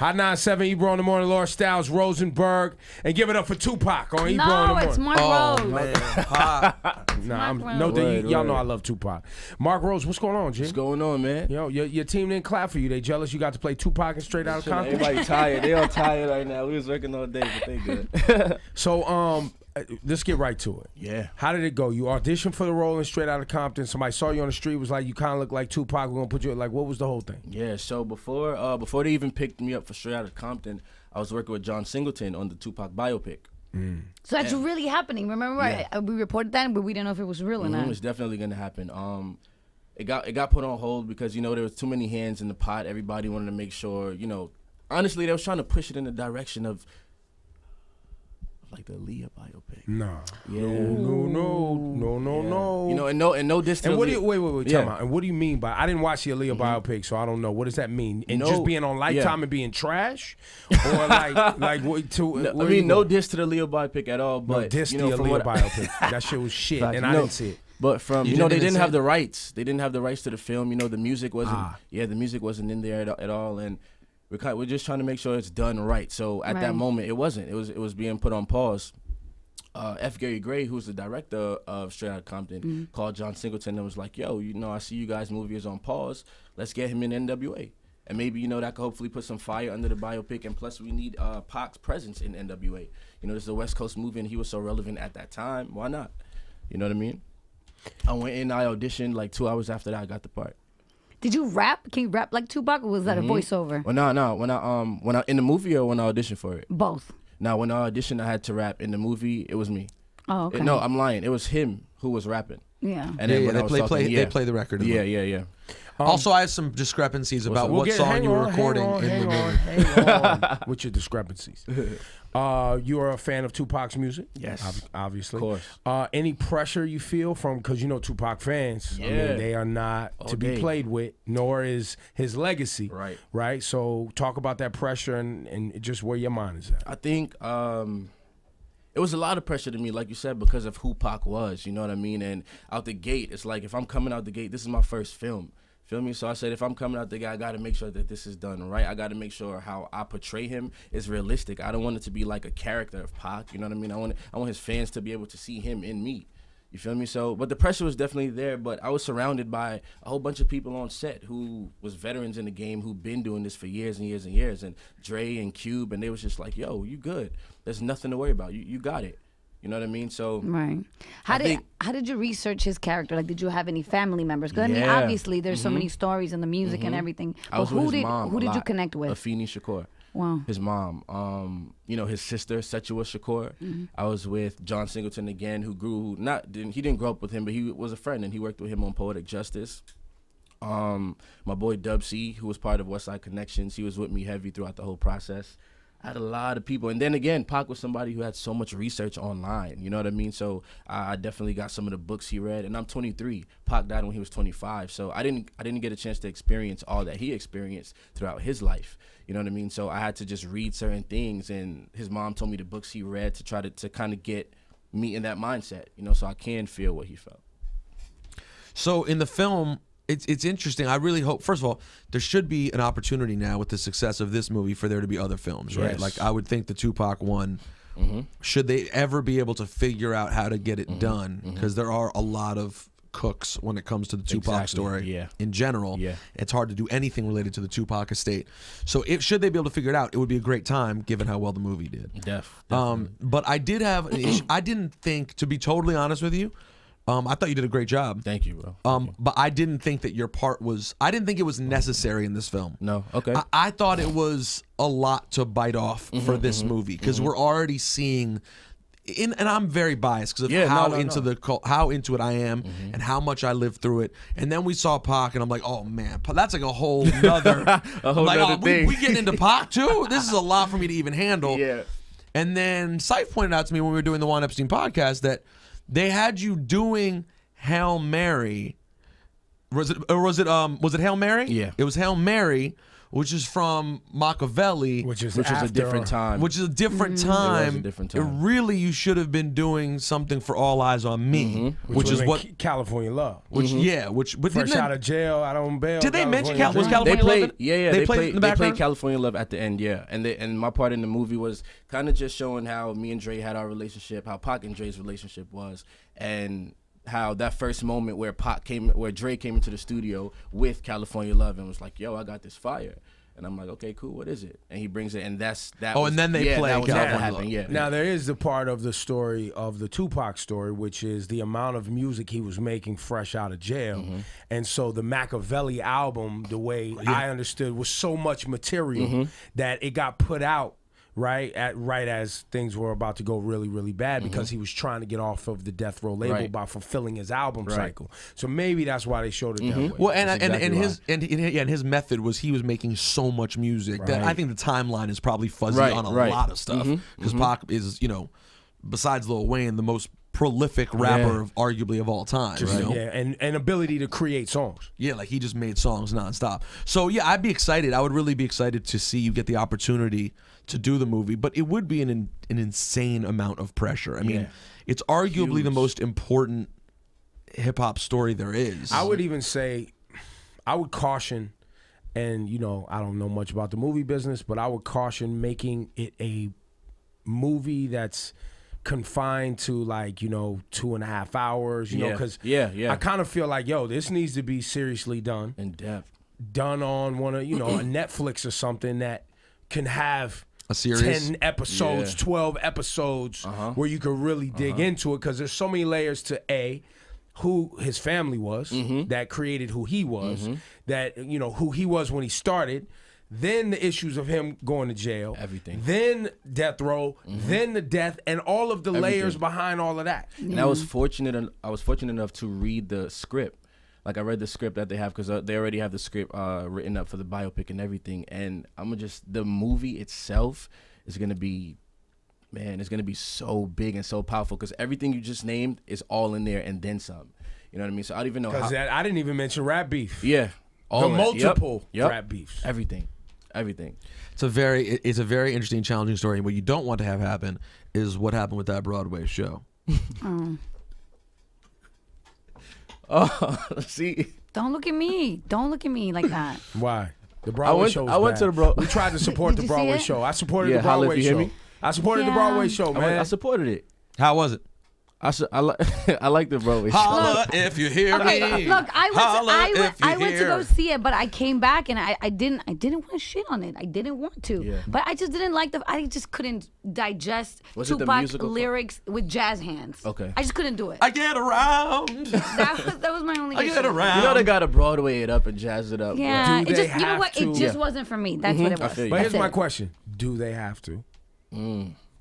Hot 97, Ebro in the morning, Laura Styles, Rosenberg, and give it up for Tupac on Ebro in the morning. No, it's Mark Rose. Man. Y'all know I love Tupac. Mark Rose, what's going on, G? What's going on, man? Yo, your team didn't clap for you. They jealous you got to play Tupac and Straight Outta Compton? Everybody tired. They all tired right now. We was working all day, but they good. So, let's get right to it. Yeah. How did it go? You auditioned for the role in Straight Outta Compton. Somebody saw you on the street, was like, you kind of look like Tupac. We're gonna put you. Like, what was the whole thing? Yeah. So before they even picked me up for Straight Outta Compton, I was working with John Singleton on the Tupac biopic. So that's really happening. Remember, we reported that, but we didn't know if it was real or not. It's definitely gonna happen. It got put on hold because there was too many hands in the pot. Everybody wanted to make sure. Honestly, they was trying to push it in the direction of like the Aaliyah biopic. No. Yeah. No. And no diss to And what do Aaliyah. you wait, time out. And what do you mean by I didn't watch the Aaliyah biopic, so I don't know. What does that mean? And just being on Lifetime and being trash? Or no diss to the Aaliyah biopic at all, but diss the Aaliyah biopic. That shit was shit, and I didn't see it. But they didn't have the rights. They didn't have the rights to the film. The music wasn't the music wasn't in there at all, and we're just trying to make sure it's done right. So at that moment, it wasn't. It was being put on pause. F. Gary Gray, who's the director of Straight Outta Compton, called John Singleton and was like, "Yo, I see you guys' movie is on pause. Let's get him in NWA, and maybe that could hopefully put some fire under the biopic. And plus, we need Pac's presence in NWA. This is a West Coast movie, and he was so relevant at that time. Why not? You know what I mean?" I went in, I auditioned. Like 2 hours after that, I got the part. Did you rap? Can you rap like Tupac, or was that a voiceover? Well, no. When I in the movie or when I auditioned for it? Both. Now, when I auditioned, I had to rap. In the movie, it was me. Oh, okay. No, I'm lying. It was him who was rapping. Yeah. And then they play the record. Yeah. Also, I have some discrepancies about what song you were recording in the movie. Hang on with your discrepancies. You are a fan of Tupac's music? Yes. Obviously. Of course. Any pressure you feel from, because Tupac fans, I mean, they are not to be played with, nor is his legacy. Right. Right? So talk about that pressure and just where your mind is at. I think it was a lot of pressure to me, like you said, because of who Pac was, you know what I mean? And out the gate, it's like if I'm coming out the gate, this is my first film. Feel me? So I said, if I'm coming out the gate, I got to make sure that this is done right. I got to make sure how I portray him is realistic. I don't want it to be like a character of Pac, you know what I mean? I want his fans to be able to see him in me. You feel me? So, but the pressure was definitely there, but I was surrounded by a whole bunch of people on set who was veterans in the game, who've been doing this for years and years and years, and Dre and Cube, and they was just like, yo, you good. There's nothing to worry about. You got it. You know what I mean? So right. How did you research his character? Like, did you have any family members? Because I mean, obviously, there's so many stories in the music and everything. I was with his mom. Who did you connect with? Afeni Shakur. Wow. His mom. His sister Setua Shakur. I was with John Singleton again, who he didn't grow up with him, but he was a friend, and he worked with him on Poetic Justice. My boy Dub C, who was part of Westside Connections, he was with me heavy throughout the whole process. I had a lot of people, and then again, Pac was somebody who had so much research online. You know what I mean? So I definitely got some of the books he read. And I'm 23. Pac died when he was 25, so I didn't get a chance to experience all that he experienced throughout his life. You know what I mean? So I had to just read certain things, and his mom told me the books he read to try to kind of get me in that mindset. So I can feel what he felt. So in the film, it's interesting. I really hope, first of all, there should be an opportunity now with the success of this movie for there to be other films, right? Yes. Like, I would think the Tupac one, should they ever be able to figure out how to get it done, because there are a lot of cooks when it comes to the Tupac story in general. Yeah. It's hard to do anything related to the Tupac estate. So should they be able to figure it out, it would be a great time given how well the movie did. Definitely. But I did have an issue. I didn't think, to be totally honest with you, I thought you did a great job. Thank you, bro. But I didn't think that your part was, I didn't think it was necessary in this film. No, okay. I thought it was a lot to bite off for this movie, because we're already seeing, and I'm very biased because of how into it I am and how much I lived through it. And then we saw Pac, and I'm like, oh man, that's like a whole nother, thing. We getting into Pac too? This is a lot for me to even handle. Yeah. And then Syph pointed out to me when we were doing the Juan Epstein podcast that they had you doing Hail Mary. Was it Hail Mary? Yeah. It was Hail Mary which is from Machiavelli, which is a different time. Which is a different time. It was a different time. Really, you should have been doing something for All Eyes on Me, which is what California Love. Which but fresh out of jail, out on bail. Did they mention California Love? They played California Love at the end, and my part in the movie was kind of just showing how me and Dre had our relationship, how Pac and Dre's relationship was, and how that first moment where Dre came into the studio with California Love and was like, "Yo, I got this fire," and I'm like, "Okay, cool. What is it?" And he brings it, and that. And then they play California Love. Yeah. Now there is the part of the story of the Tupac story, which is the amount of music he was making fresh out of jail, and so the Machiavelli album, the way I understood, was so much material that it got put out. Right as things were about to go really, really bad because he was trying to get off of the Death Row label by fulfilling his album cycle. So maybe that's why they showed it that way. Well, and his method was he was making so much music that I think the timeline is probably fuzzy on a lot of stuff because Pac is, besides Lil Wayne, the most prolific rapper arguably of all time. Yeah, and ability to create songs. Yeah, like he just made songs nonstop. So yeah, I'd be excited. I would really be excited to see you get the opportunity to do the movie, but it would be an insane amount of pressure. I mean, it's arguably the most important hip hop story there is. I would even say, I would caution, and I don't know much about the movie business, but I would caution making it a movie that's confined to 2.5 hours, because I kind of feel like, this needs to be seriously done. In depth. Done on one of, a Netflix or something that can have a series, 10 episodes, 12 episodes, where you could really dig into it, because there's so many layers to who his family was that created who he was, that, who he was when he started, then the issues of him going to jail, everything, then death row, then the death, and all of the layers behind all of that. And I was fortunate enough to read the script. Like, I read the script that they have, because they already have the script written up for the biopic and everything. And the movie itself is going to be, it's going to be so big and so powerful, because everything you just named is all in there and then some. You know what I mean? So I don't even know how. I didn't even mention rap beef. Yeah. All the multiple rap beefs. Everything. It's a very interesting, challenging story. And what you don't want to have happen is what happened with that Broadway show. Oh, see. Don't look at me. Don't look at me like that. Why? The Broadway show. I went to the We tried to support the Broadway show. I supported the Broadway show. I supported the Broadway show, man. I supported it. How was it? I like the Broadway show. Holla if you hear me. Look, I went to go see it, but I came back and I didn't want to shit on it. I didn't want to. Yeah. But I just didn't like I just couldn't digest Tupac lyrics with jazz hands. Okay. I just couldn't do it. I get around. That was my only issue. I get around. They got to Broadway it up and jazz it up. Yeah. It just, you know what? It just wasn't for me. That's what it was. But here's my question. Do they have to?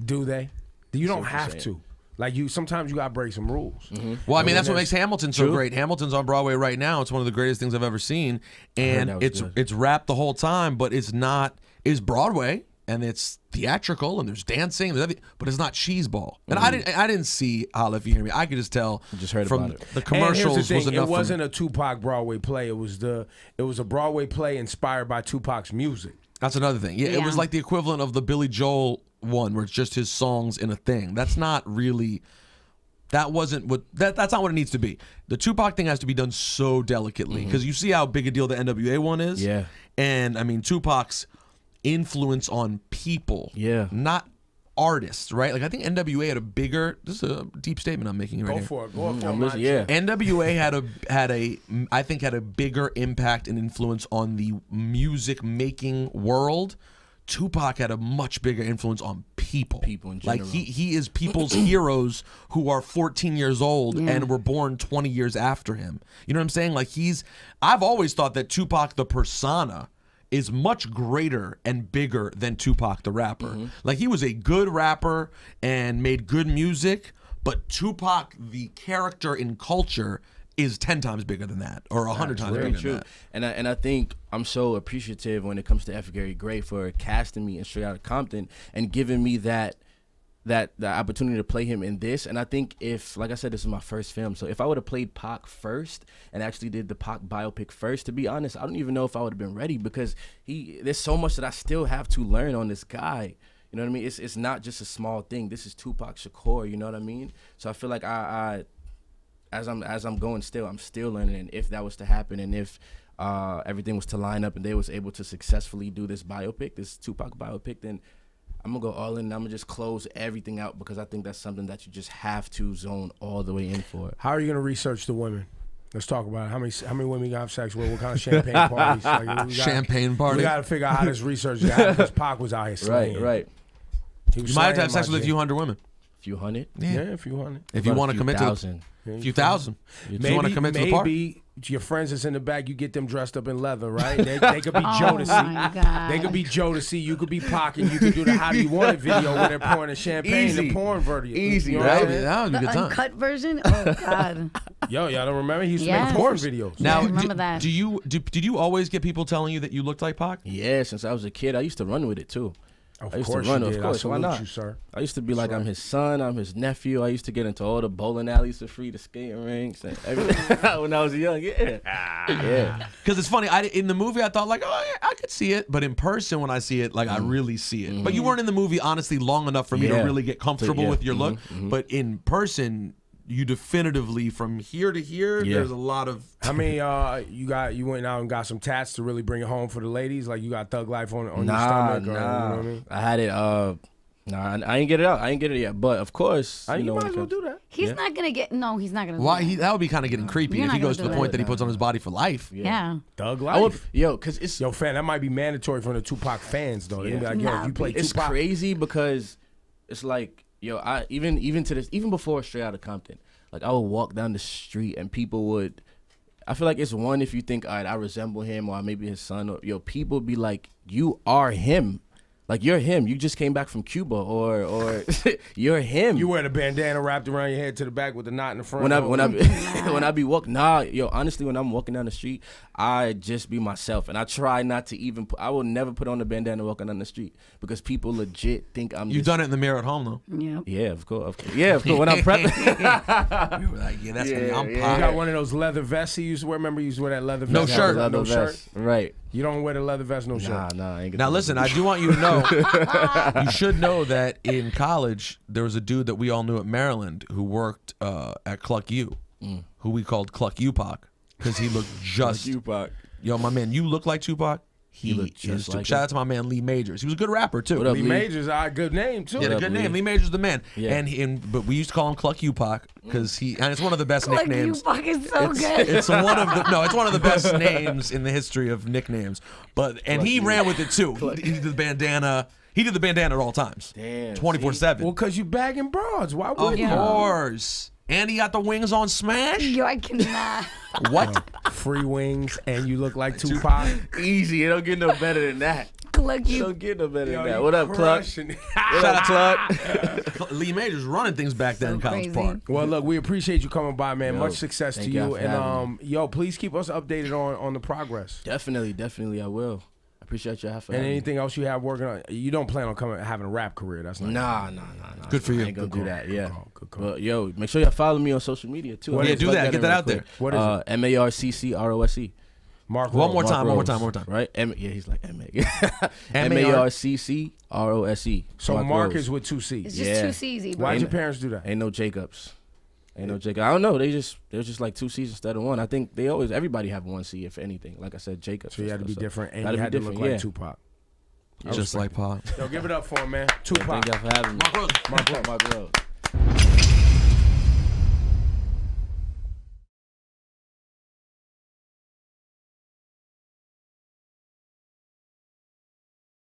Do they? You don't have to. Like, sometimes you gotta break some rules. Well, I mean, that's what makes Hamilton so great. Hamilton's on Broadway right now. It's one of the greatest things I've ever seen, and it's rap the whole time, but it's not. It's Broadway, and it's theatrical, and there's dancing, but it's not cheeseball. And I didn't see Holla If You Hear Me. I could just tell. Just heard from about it. The commercials was enough. It wasn't a Tupac Broadway play. It was a Broadway play inspired by Tupac's music. That's another thing. Yeah, it was like the equivalent of the Billy Joel one, where it's just his songs in a thing. That's not really. That wasn't what. That's not what it needs to be. The Tupac thing has to be done so delicately, because you see how big a deal the NWA one is. Yeah. And I mean, Tupac's influence on people. Yeah. Not artists, right? Like, I think NWA had a bigger. This is a deep statement I'm making right here. Go for it. Yeah. NWA had a bigger impact and influence on the music making world. Tupac had a much bigger influence on people. People in general. Like, he is people's heroes who are 14 years old and were born 20 years after him. You know what I'm saying? Like, I've always thought that Tupac the persona is much greater and bigger than Tupac the rapper. Like, he was a good rapper and made good music, but Tupac the character in culture is 10 times bigger than that, or 100 times bigger than that. And I think I'm so appreciative when it comes to F. Gary Gray for casting me in Straight Outta Compton and giving me that the opportunity to play him in this. And I think if, like I said, this is my first film, so if I would have played Pac first and actually did the Pac biopic first, to be honest, I don't even know if I would have been ready, because there's so much that I still have to learn on this guy. You know what I mean? It's not just a small thing. This is Tupac Shakur. You know what I mean? So I feel like as I'm going still, I'm still learning. And if that was to happen, and if everything was to line up and they was able to successfully do this biopic, this Tupac biopic, then I'm gonna go all in and I'm gonna just close everything out, because I think that's something that you just have to zone all the way in for. How are you gonna research the women? Let's talk about it. How many women you got have sex with? What kind of champagne parties? Like, champagne party. We gotta figure out how this research got, because Pac was out here slaying. Right. You might have to have sex with a few hundred women. A few hundred? Yeah, a few hundred. If you want to commit to a few thousand. If you want to commit to the party. Maybe your friends that's in the back, you get them dressed up in leather, right? They could be Jodeci. My God. They could be Jodeci. You could be Pac, and you could do the How Do You Want It video where they're pouring the champagne, the porn version. Easy, right? That would be a good time. Uncut version? Oh, God. Yo, y'all don't remember? He used to make porn videos. Now, I remember that. Did you always get people telling you that you looked like Pac? Yeah, since I was a kid, I used to run with it too. Of I used course to run, you did. of course. Why not? You, sir. I used to be like, I'm his son, I'm his nephew. I used to get into all the bowling alleys for free, the skating rinks, and everything when I was young. Yeah. Because it's funny. In the movie, I thought like, oh, yeah, I could see it, but in person, when I see it, like I really see it. But you weren't in the movie, honestly, long enough for me to really get comfortable with your look. But in person, you definitively, from here to here, there's a lot of. How many you went out and got some tats to really bring it home for the ladies? Like you got Thug Life on your stomach? Or, you know what I mean? I had it. I ain't get it out. I ain't get it yet. But of course, you might as well do that. He's not gonna get. No, he's not gonna. Why? That would be kind of getting creepy if he goes to the point that he puts on his body for life. Yeah. Thug Life. Cause it's fan. That might be mandatory for the Tupac fans though. They're gonna be like, if you play Tupac, it's crazy because it's like, I even to this, even before Straight Outta Compton, like I would walk down the street and people would. I feel like it's one if you think, all right, I resemble him or maybe his son, or people be like, you are him. Like, you're him. You just came back from Cuba, or you're him. You wear the bandana wrapped around your head to the back with the knot in the front. When I be walking, honestly, when I'm walking down the street, I just be myself, and I try not to even. I will never put on the bandana walking down the street because people legit think I'm. You've done it in the mirror at home though. Yeah. Yeah, of course. Yeah, of course. When I'm prepping, you were like, that's me. I'm You got one of those leather vests he used to wear. Remember, you used to wear that leather vest. No shirt. No shirt. Right. You don't wear the leather vest, no shirt. Nah. I ain't now listen, I do want you to know. You should know that in college there was a dude that we all knew at Maryland who worked at Cluck U, who we called Cluck U-Pac because he looked just. Tupac. Yo, my man, you look like Tupac. He looked just like shout out to my man Lee Majors. He was a good rapper too. What up, Lee Majors, a good name too. Yeah, a good name. Lee Majors is the man. Yeah. But we used to call him Cluck U-Pac because and it's one of the best nicknames. Cluck U-Pac is so good. It's one of the best names in the history of nicknames. And he ran with it too. He did the bandana. He did the bandana at all times. Damn. 24/7. Well, because you bagging broads. Why would you? Of course. And he got the wings on Smash. Yo, I cannot. What? Free wings, and you look like Tupac. Easy. It don't get no better than that. Cluck you. Don't get no better than that. What up, Cluck? Shout out, Cluck. Lee Majors running things back then in College Park. Well, look, we appreciate you coming by, man. Much success to you. And please keep us updated on the progress. Definitely, I will. Appreciate you having. And anything else you have working on? You don't plan on having a rap career? That's not. Nah. Good for you. I ain't gonna do that. Yeah. Good call. Well, make sure y'all follow me on social media too. Do that. Get that out there. What is it? MARCCROSE. Mark. One more time. Right? He's like MARCCROSE. So Mark is with 2 C's. It's just 2 C's. Why'd your parents do that? Ain't no Jacobs. I don't know. They was just like 2 C's instead of 1. I think everybody have 1 C if anything. Like I said, Jacobs. So you had to be different, and you had to look like Tupac. Just like Pac. Yo, give it up for him, man. Tupac. Thank y'all for having me. Mark Rose. Mark Rose.